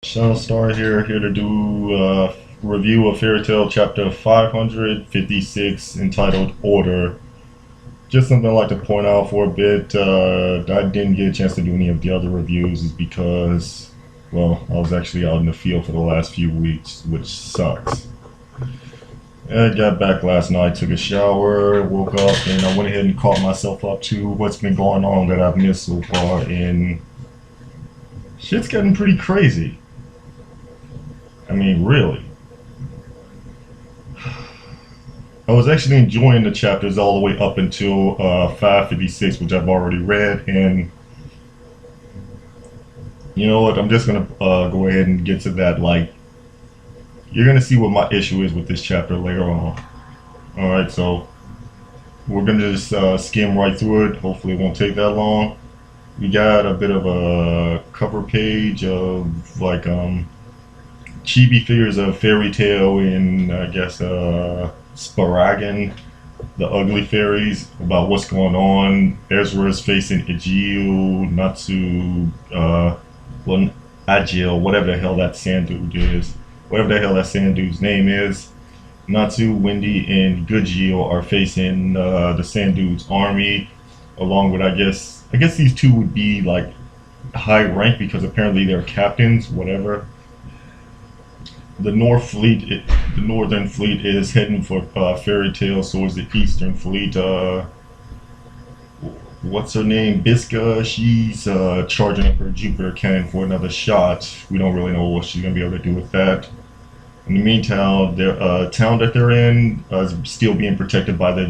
Shadow Star here to do a review of Fairy Tail chapter 556 entitled Order. Just something I'd like to point out for a bit. I didn't get a chance to do any of the other reviews is because, well, I was actually out in the field for the last few weeks, which sucks. I got back last night, took a shower, woke up, and I went ahead and caught myself up to what's been going on that I've missed so far, and shit's getting pretty crazy. I mean, really. I was actually enjoying the chapters all the way up until 556, which I've already read, and you know what? I'm just gonna go ahead and get to that. Like, you're gonna see what my issue is with this chapter later on. All right, so we're gonna just skim right through it. Hopefully, it won't take that long. We got a bit of a cover page of like chibi figures of Fairy Tail and I guess Sparagon, the ugly fairies, about what's going on. Ezra's facing Egil, Natsu, well, Agil, whatever the hell that sand dude is. Whatever the hell that sand dude's name is. Natsu, Wendy, and Goodgil are facing the sand dude's army, along with I guess these two would be like high rank because apparently they're captains, whatever. The Northern Fleet is heading for Fairy Tail, so is the Eastern Fleet. What's her name? Bisca. She's charging up her Jupiter cannon for another shot. We don't really know what she's gonna be able to do with that. In the meantime, their town that they're in is still being protected by the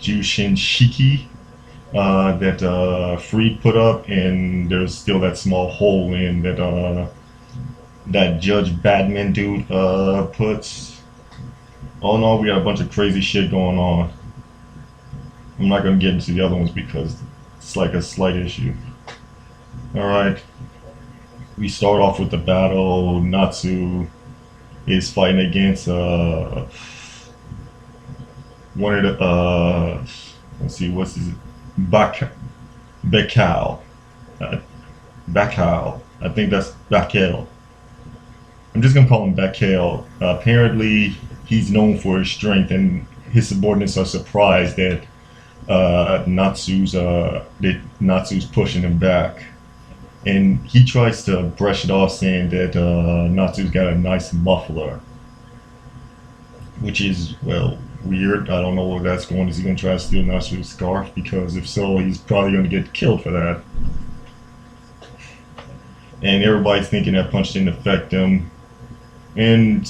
Jushin Shiki that Freed put up, and there's still that small hole in that Judge Badman dude puts. All in all, we got a bunch of crazy shit going on. I'm not gonna get into the other ones because it's like a slight issue. Alright. We start off with the battle. Natsu is fighting against one of the let's see, what's his Bakal. Bakal. I think that's Bakel. I'm just gonna call him Bakale. Apparently, he's known for his strength, and his subordinates are surprised that Natsu's pushing him back. And he tries to brush it off, saying that Natsu's got a nice muffler, which is, well, weird. I don't know where that's going. Is he gonna try to steal Natsu's scarf? Because if so, he's probably gonna get killed for that. And everybody's thinking that punch didn't affect him. And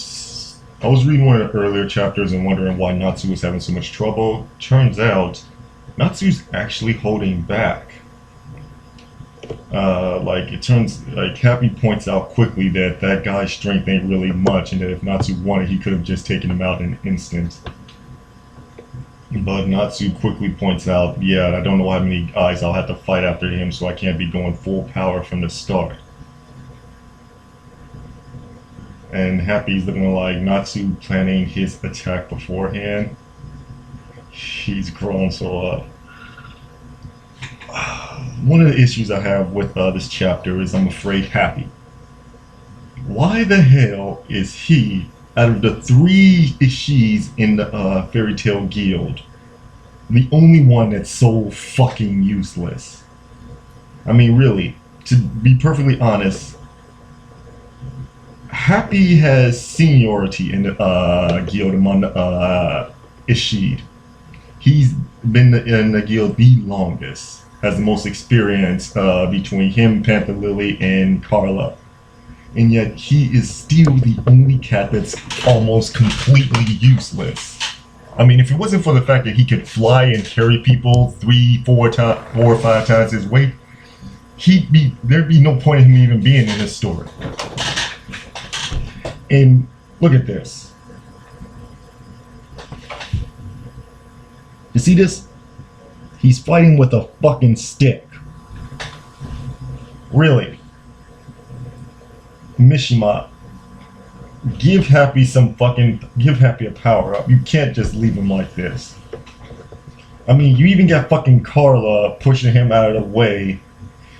I was reading one of the earlier chapters and wondering why Natsu was having so much trouble. Turns out, Natsu's actually holding back. Happy points out quickly that guy's strength ain't really much, and that if Natsu wanted, he could have just taken him out in an instant. But Natsu quickly points out, yeah, I don't know how many guys I'll have to fight after him, so I can't be going full power from the start. And Happy's looking like Natsu planning his attack beforehand. He's grown so up. One of the issues I have with this chapter is I'm afraid Happy. Why the hell is he, out of the three Ishis in the Fairy Tail Guild, the only one that's so fucking useless? I mean, really, to be perfectly honest, Happy has seniority in the guild among the Ishid. He's been in the guild the longest, has the most experience between him, Panther Lily, and Carla. And yet he is still the only cat that's almost completely useless. I mean, if it wasn't for the fact that he could fly and carry people 3, 4 or 5 times his weight, there'd be no point in him even being in this story. And look at this. You see this? He's fighting with a fucking stick. Really? Mishima, give Happy a power up. You can't just leave him like this. I mean, you even got fucking Carla pushing him out of the way,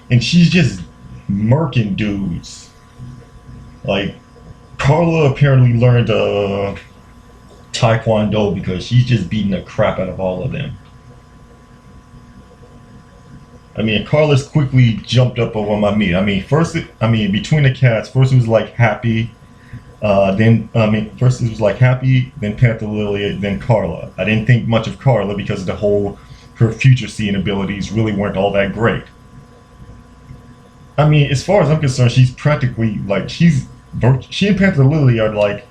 and she's just murking dudes. Like Carla apparently learned Taekwondo because she's just beating the crap out of all of them. I mean, Carlos quickly jumped up over my meat. I mean, between the cats, first it was like Happy, first it was like Happy, then Panther Lily, then Carla. I didn't think much of Carla because her future seeing abilities really weren't all that great. I mean, as far as I'm concerned, she's practically like she and Panther Lily are like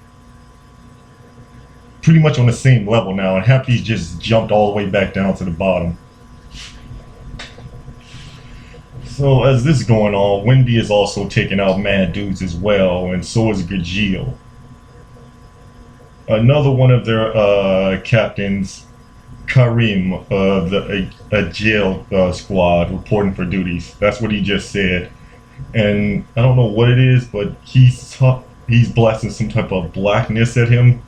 pretty much on the same level now, and Happy's just jumped all the way back down to the bottom. So as this is going on, Wendy is also taking out mad dudes as well, and so is Gajeel. Another one of their captains, Karim of a jail squad, reporting for duties. That's what he just said, and I don't know what it is, but he's blasting some type of blackness at him.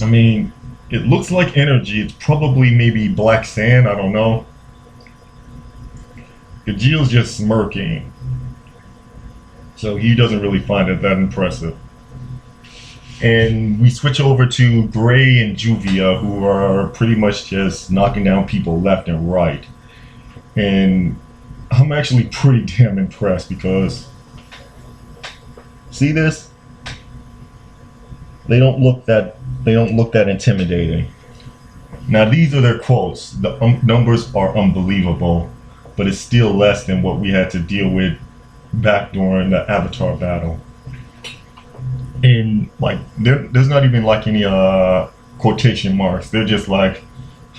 I mean, it looks like energy. It's probably maybe black sand. I don't know. Gajeel's just smirking, so he doesn't really find it that impressive. And we switch over to Gray and Juvia, who are pretty much just knocking down people left and right. And I'm actually pretty damn impressed because, see this? They don't look that intimidating. Now these are their quotes. The numbers are unbelievable, but it's still less than what we had to deal with back during the Avatar battle. And like, there's not even like any quotation marks. They're just like,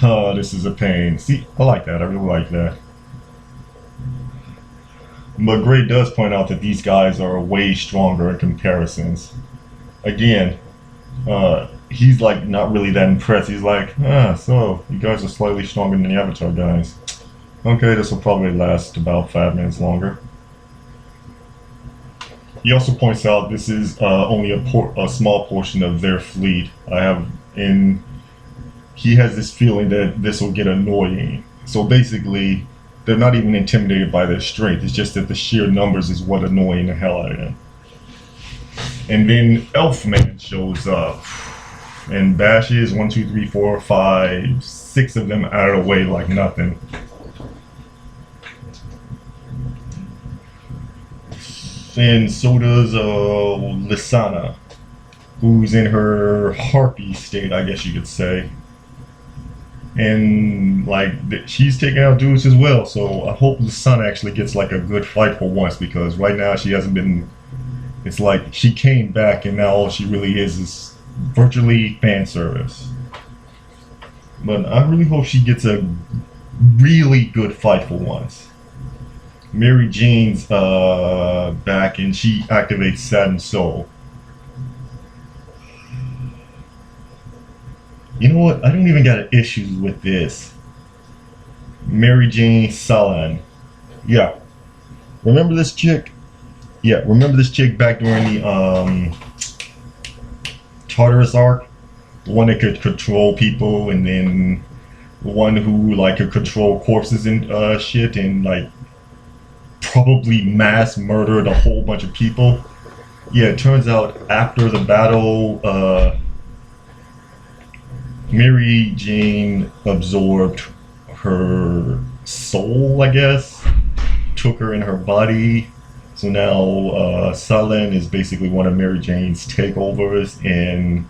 this is a pain. See, I like that. I really like that. But Gray does point out that these guys are way stronger in comparisons. Again, he's like not really that impressed. He's like, so you guys are slightly stronger than the Avatar guys. Okay, this will probably last about 5 minutes longer. He also points out this is only a small portion of their fleet. He has this feeling that this will get annoying. So basically, they're not even intimidated by their strength. It's just that the sheer numbers is what annoying the hell out of them. And then Elfman shows up and bashes 1, 2, 3, 4, 5, 6 of them out of the way like nothing. And so does Lysana, who's in her harpy state, I guess you could say. And like she's taking out dudes as well, so I hope Lysana actually gets like a good fight for once, because right now she hasn't been. It's like she came back and now all she really is virtually fan service. But I really hope she gets a really good fight for once. Mary Jane's back and she activates Satin Soul. You know what? I don't even got issues with this. Mary Jane Salan. Yeah. Remember this chick? Yeah, remember this chick back during the Tartarus arc? The one that could control people, and then the one who like could control corpses and shit, and like probably mass murdered a whole bunch of people. Yeah, it turns out after the battle, Mary Jane absorbed her soul, I guess, took her in her body. So now Salen is basically one of Mary Jane's takeovers, and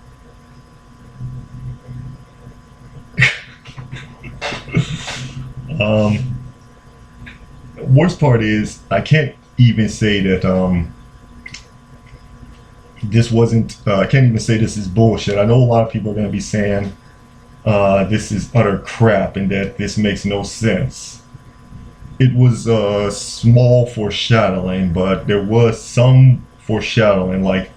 worst part is I can't even say that this wasn't. I can't even say this is bullshit. I know a lot of people are going to be saying this is utter crap and that this makes no sense. It was small foreshadowing, but there was some foreshadowing, like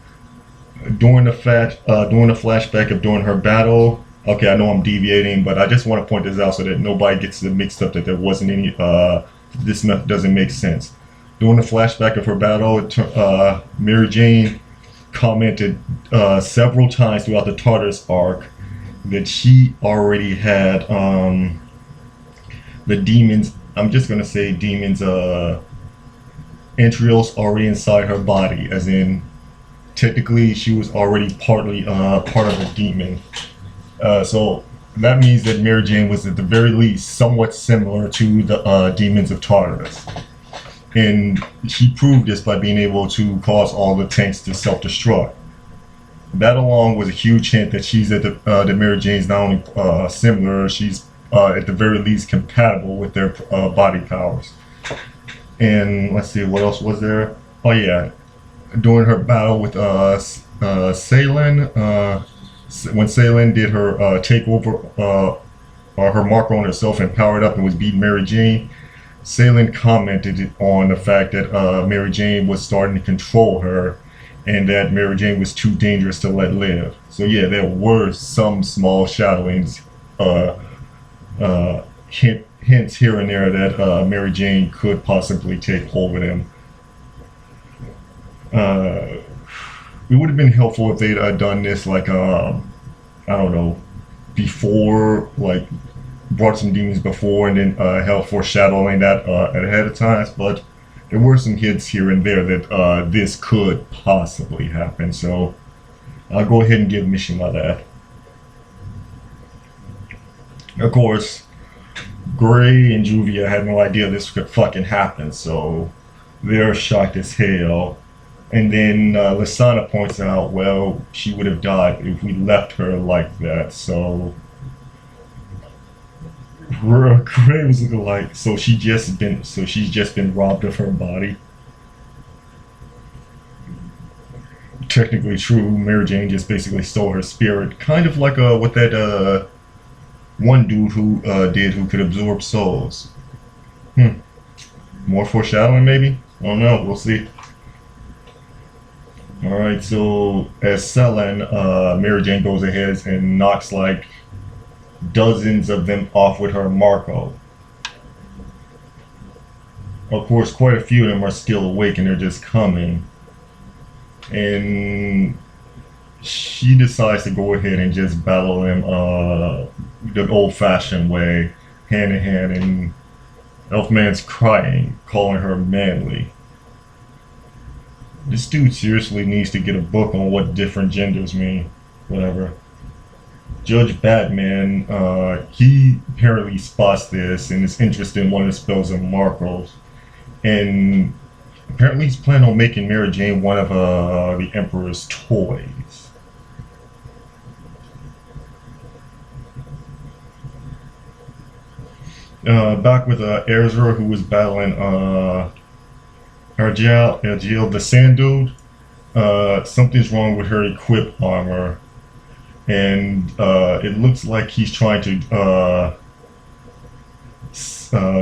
during the flashback of during her battle. Okay, I know I'm deviating, but I just want to point this out so that nobody gets it mixed up that there wasn't any. This doesn't make sense. During the flashback of her battle, Mary Jane commented several times throughout the Tartarus arc that she already had the demons. I'm just gonna say demons entrails already inside her body, as in technically she was already partly part of a demon. So that means that Mary Jane was at the very least somewhat similar to the demons of Tartarus. And she proved this by being able to cause all the tanks to self-destruct. That along was a huge hint that she's at that Mary Jane's not only similar, she's at the very least compatible with their body powers. And let's see, what else was there? Oh yeah, during her battle with Salen, when Salen did her takeover, or her mark on herself and powered up and was beating Mary Jane, Salen commented on the fact that Mary Jane was starting to control her and that Mary Jane was too dangerous to let live. So yeah, there were some small shadowings, hints here and there that Mary Jane could possibly take over them. It would have been helpful if they'd done this like I don't know, before, like brought some demons before and then help foreshadowing that ahead of time. But there were some hints here and there that this could possibly happen. So I'll go ahead and give Mishima that. Of course, Gray and Juvia had no idea this could fucking happen, so they're shocked as hell. And then Lysana points out, well, she would have died if we left her like that. So Gray was looking like, so she's just been robbed of her body. Technically true. Mary Jane just basically stole her spirit, kind of like what that one dude who could absorb souls. More foreshadowing, maybe? I don't know. We'll see. Alright, so as Selen, Mary Jane goes ahead and knocks like dozens of them off with her Marco. Of course, quite a few of them are still awake and they're just coming. And she decides to go ahead and just battle them the old-fashioned way, hand in hand, and Elfman's crying, calling her manly. This dude seriously needs to get a book on what different genders mean. Whatever. Judge Batman, he apparently spots this and is interested in one of the spells of Marco's. And apparently he's planning on making Mary Jane one of the Emperor's toys. Back with Ezra, who was battling Argel, the sand dude. Something's wrong with her equipped armor, and it looks like he's trying to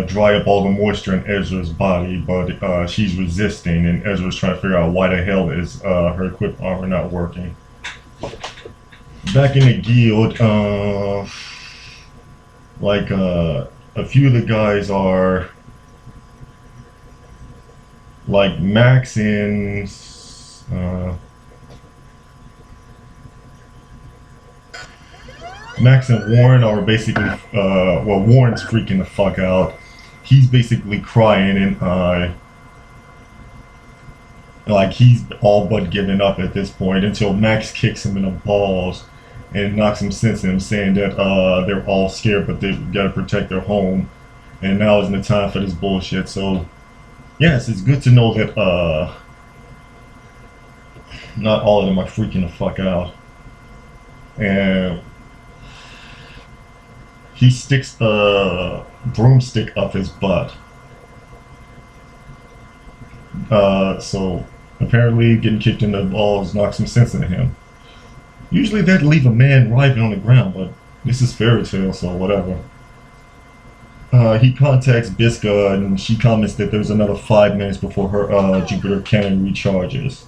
dry up all the moisture in Ezra's body, but she's resisting, and Ezra's trying to figure out why the hell is her equipped armor not working. Back in the guild, a few of the guys are like Max and Warren are basically well, Warren's freaking the fuck out. He's basically crying and like he's all but giving up at this point until Max kicks him in the balls and knocks some sense in him, saying that they're all scared but they've got to protect their home and now isn't the time for this bullshit. So yes, it's good to know that not all of them are freaking the fuck out. And he sticks a broomstick up his butt. So apparently getting kicked in the balls knocks some sense into him. Usually that'd leave a man writhing on the ground, but this is fairy tale, so whatever. He contacts Biska and she comments that there's another 5 minutes before her Jupiter cannon recharges.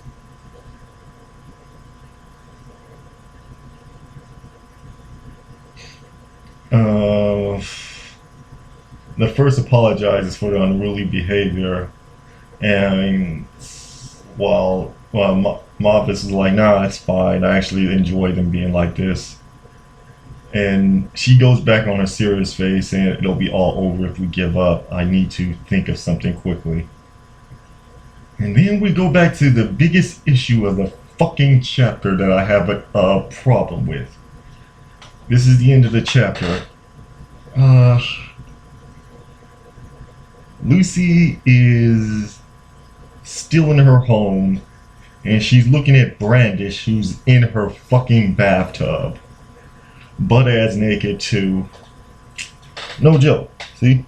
The first apologizes for the unruly behavior, and while Moffat is like, nah, it's fine, I actually enjoy them being like this. And she goes back on her serious face and it'll be all over if we give up. I need to think of something quickly. And then we go back to the biggest issue of the fucking chapter that I have a problem with. This is the end of the chapter. Uh, Lucy is still in her home, and she's looking at Brandish, who's in her fucking bathtub. Butt ass naked, too. No joke. See?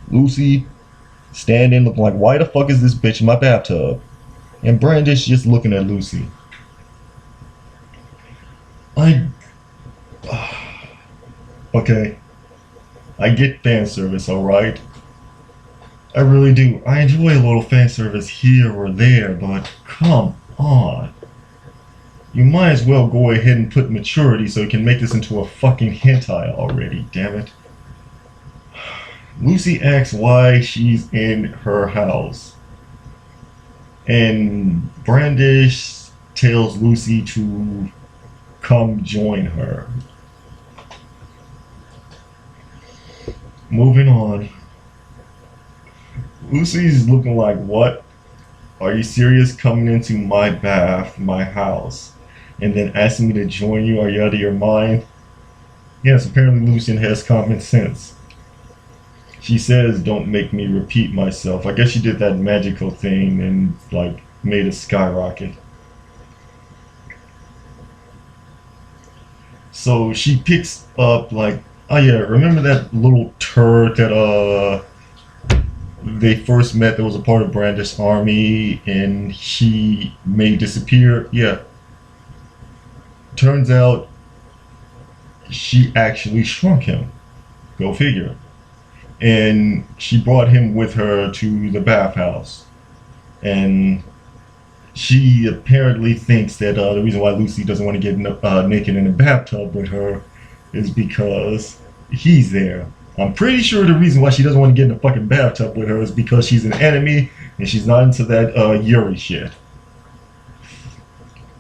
Lucy standing looking like, why the fuck is this bitch in my bathtub? And Brandish just looking at Lucy. Okay. I get fan service, alright? I really do. I enjoy a little fan service here or there, but come on. You might as well go ahead and put maturity so you can make this into a fucking hentai already, damn it. Lucy asks why she's in her house. And Brandish tells Lucy to come join her. Moving on. Lucy's looking like, what? Are you serious coming into my bath, my house, and then asking me to join you? Are you out of your mind? Yes, apparently Lucian has common sense. She says, don't make me repeat myself. I guess she did that magical thing and, like, made it skyrocket. So she picks up, like, oh yeah, remember that little turd that, they first met that was a part of Brandish's army and she made disappear? Yeah. Turns out she actually shrunk him. Go figure. And she brought him with her to the bathhouse. And she apparently thinks that the reason why Lucy doesn't want to get naked in the bathtub with her is because he's there. I'm pretty sure the reason why she doesn't want to get in the fucking bathtub with her is because she's an enemy and she's not into that Yuri shit.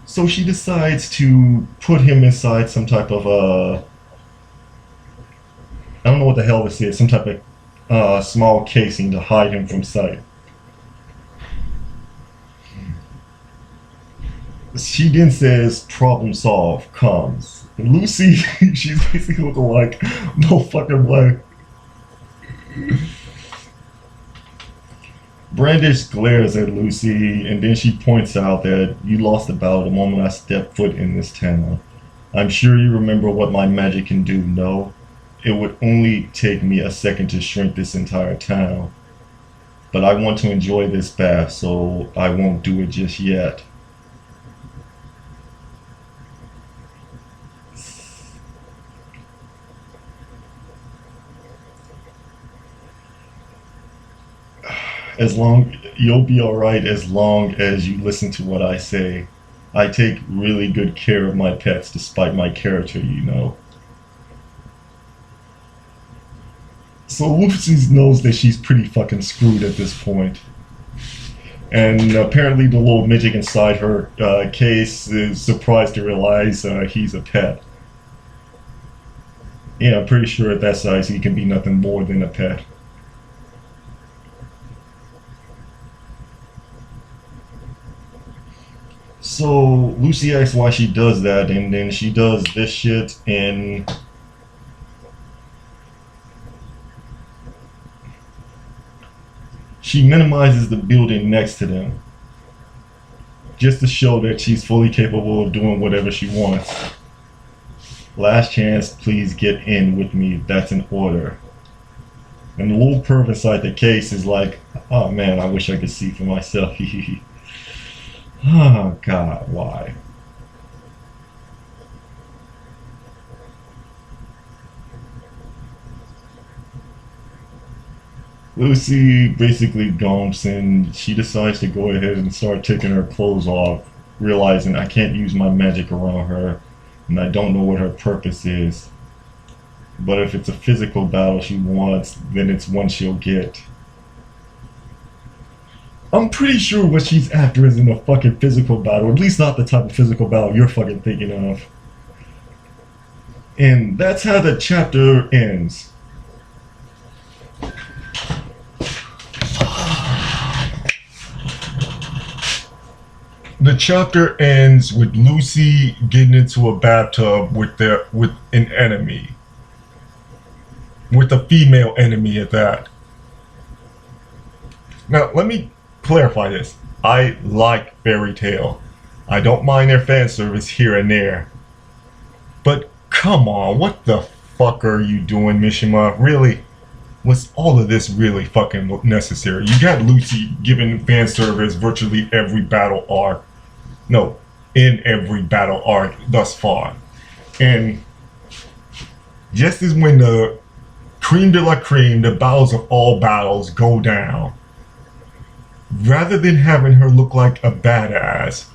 So she decides to put him inside some type of I don't know what the hell this is, some type of small casing to hide him from sight. She then says, problem solved, comes. And Lucy, she's basically looking like, no fucking way. Brandish glares at Lucy, and then she points out that you lost the battle the moment I stepped foot in this town. I'm sure you remember what my magic can do, no? It would only take me a second to shrink this entire town. But I want to enjoy this bath, so I won't do it just yet. You'll be alright as long as you listen to what I say. I take really good care of my pets despite my character, you know. So Lucy knows that she's pretty fucking screwed at this point. And apparently the little midget inside her case is surprised to realize he's a pet. Yeah, I'm pretty sure at that size he can be nothing more than a pet. So Lucy asks why she does that, and then she does this shit, and she minimizes the building next to them just to show that she's fully capable of doing whatever she wants. Last chance, please get in with me, that's an order. And the little perv inside the case is like, oh man, I wish I could see for myself. Oh god, why? Lucy basically gumps and she decides to go ahead and start taking her clothes off, realizing I can't use my magic around her and I don't know what her purpose is. But if it's a physical battle she wants, then it's one she'll get. I'm pretty sure what she's after isn't a fucking physical battle, at least not the type of physical battle you're fucking thinking of. And that's how the chapter ends. The chapter ends with Lucy getting into a bathtub with an enemy, with a female enemy at that. Now, let me clarify this. I like Fairy Tail. I don't mind their fan service here and there. But come on, what the fuck are you doing, Mishima? Really? Was all of this really fucking necessary? You got Lucy giving fan service virtually every battle arc. No, in every battle arc thus far. And just as when the cream de la cream, the battles of all battles go down, rather than having her look like a badass,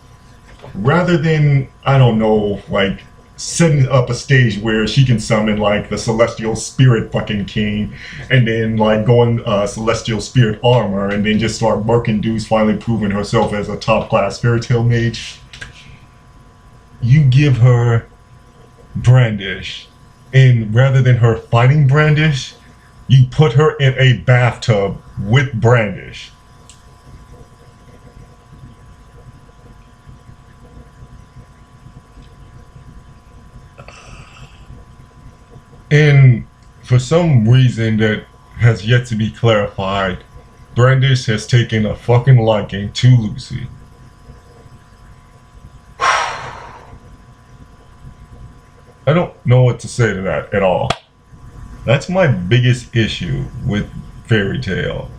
rather than, I don't know, like setting up a stage where she can summon like the celestial spirit fucking king and then like going celestial spirit armor and then just start murking dudes, finally proving herself as a top class fairy tale mage, you give her Brandish, and rather than her fighting Brandish, you put her in a bathtub with Brandish. And for some reason that has yet to be clarified, Brandish has taken a fucking liking to Lucy. I don't know what to say to that at all. That's my biggest issue with Fairy Tail.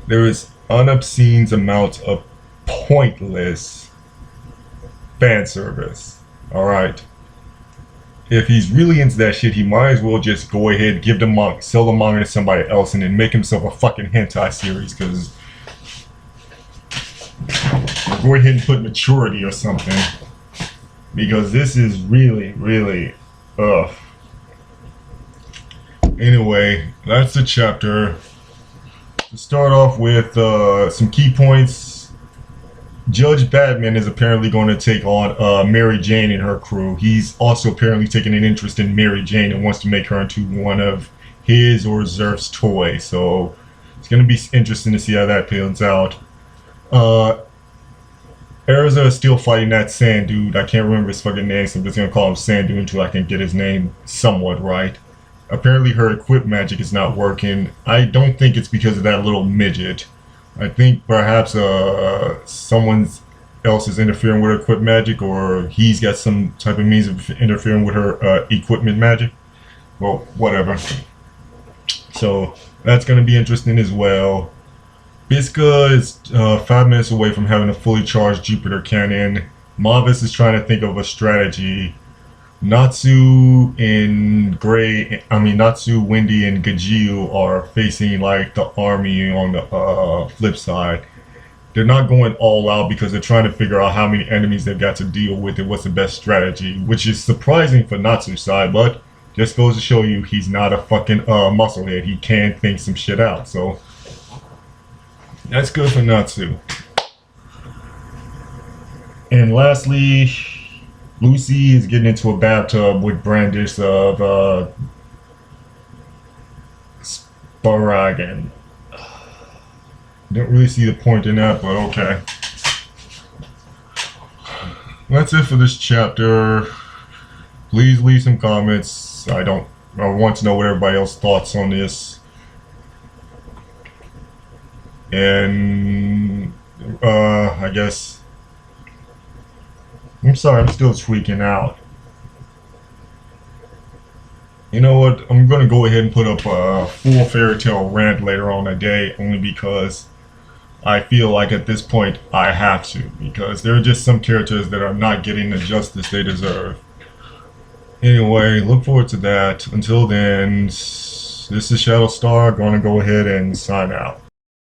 There is unobscene amounts of pointless fan service. Alright? If he's really into that shit, he might as well just go ahead, give the manga, sell the manga to somebody else, and then make himself a fucking hentai series. Because go ahead and put maturity or something. Because this is really, really, ugh. Anyway, that's the chapter. To start off with some key points. Judge Batman is apparently going to take on Mary Jane and her crew. He's also apparently taking an interest in Mary Jane and wants to make her into one of his or Zerf's toys. So it's going to be interesting to see how that pans out. Erza is still fighting that Sand dude. I can't remember his fucking name, so I'm just going to call him Sand dude until I can get his name somewhat right. Apparently her equip magic is not working. I don't think it's because of that little midget. I think perhaps someone else is interfering with her equip magic, or he's got some type of means of interfering with her equipment magic. Well, whatever. So that's going to be interesting as well. Bisca is 5 minutes away from having a fully charged Jupiter cannon. Mavis is trying to think of a strategy. Natsu, Wendy, and Gajil are facing like the army on the flip side. They're not going all out because they're trying to figure out how many enemies they've got to deal with and what's the best strategy, which is surprising for Natsu's side, but just goes to show you he's not a fucking musclehead. He can think some shit out, so that's good for Natsu. And lastly, Lucy is getting into a bathtub with Brandish of Sparagon. Don't really see the point in that, but okay. That's it for this chapter. Please leave some comments. I want to know what everybody else's thoughts on this. And I guess I'm sorry, I'm still tweaking out. You know what? I'm going to go ahead and put up a full Fairy Tail rant later on today, only because I feel like at this point I have to, because there are just some characters that are not getting the justice they deserve. Anyway, look forward to that. Until then, this is Shadowstar, going to go ahead and sign out.